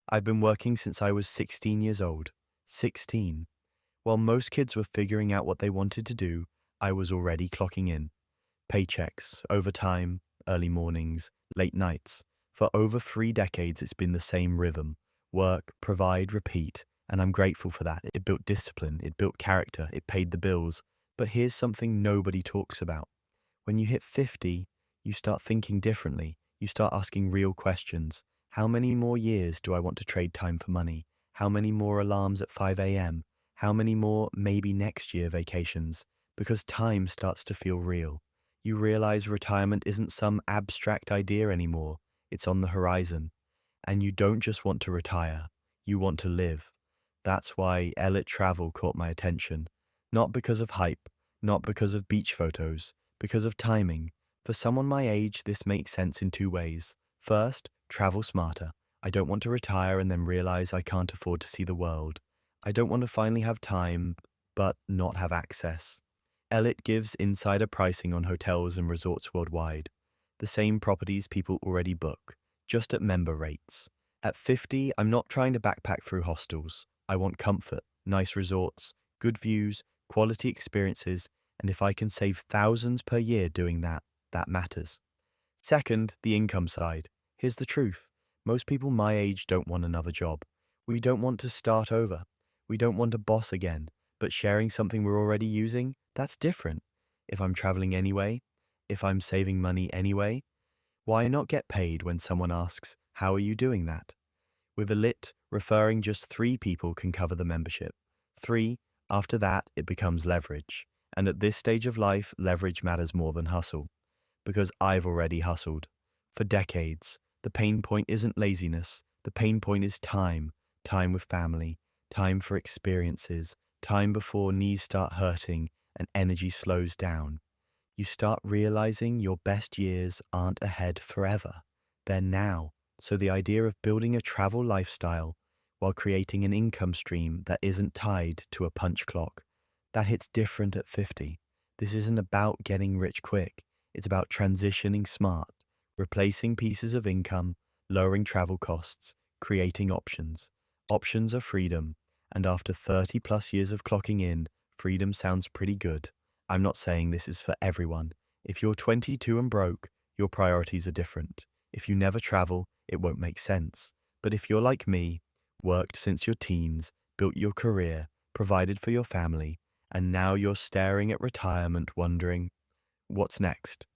I've been working since I was 16 years old. 16. While most kids were figuring out what they wanted to do, I was already clocking in. Paychecks, overtime, early mornings, late nights. For over 3 decades, it's been the same rhythm. Work, provide, repeat. And I'm grateful for that. It built discipline, it built character, it paid the bills. But here's something nobody talks about. When you hit 50, you start thinking differently. You start asking real questions. How many more years do I want to trade time for money? How many more alarms at 5 a.m.? How many more maybe next year vacations? Because time starts to feel real. You realize retirement isn't some abstract idea anymore. It's on the horizon. And you don't just want to retire, you want to live. That's why Elyt Travel caught my attention. Not because of hype, not because of beach photos, because of timing. For someone my age, this makes sense in two ways. First, travel smarter. I don't want to retire and then realize I can't afford to see the world. I don't want to finally have time, but not have access. Elyt gives insider pricing on hotels and resorts worldwide. The same properties people already book, just at member rates. At 50, I'm not trying to backpack through hostels. I want comfort, nice resorts, good views, quality experiences, and if I can save thousands per year doing that, that matters. Second, the income side. Here's the truth. Most people my age don't want another job. We don't want to start over. We don't want a boss again. But sharing something we're already using, that's different. If I'm traveling anyway, if I'm saving money anyway, why not get paid when someone asks, how are you doing that? With Elyt, referring just 3 people can cover the membership. 3, after that, it becomes leverage. And at this stage of life, leverage matters more than hustle. Because I've already hustled. For decades, the pain point isn't laziness. The pain point is time. Time with family. Time for experiences. Time before knees start hurting and energy slows down. You start realizing your best years aren't ahead forever. They're now. So the idea of building a travel lifestyle while creating an income stream that isn't tied to a punch clock, that hits different at 50. This isn't about getting rich quick. It's about transitioning smart, replacing pieces of income, lowering travel costs, creating options. Options are freedom. And after 30 plus years of clocking in, freedom sounds pretty good. I'm not saying this is for everyone. If you're 22 and broke, your priorities are different. If you never travel, it won't make sense. But if you're like me, worked since your teens, built your career, provided for your family, and now you're staring at retirement wondering, what's next?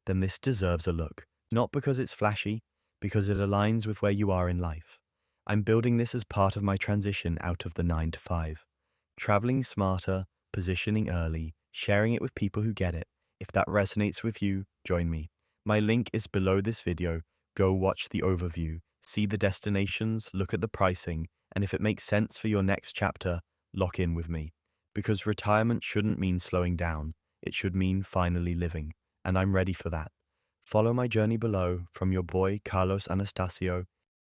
Then this deserves a look. Not because it's flashy, because it aligns with where you are in life. I'm building this as part of my transition out of the 9 to 5. Traveling smarter, positioning early, sharing it with people who get it. If that resonates with you, join me. My link is below this video. Go watch the overview, see the destinations, look at the pricing, and if it makes sense for your next chapter, lock in with me. Because retirement shouldn't mean slowing down. It should mean finally living. And I'm ready for that. Follow my journey below from your boy Carlos Anastasio.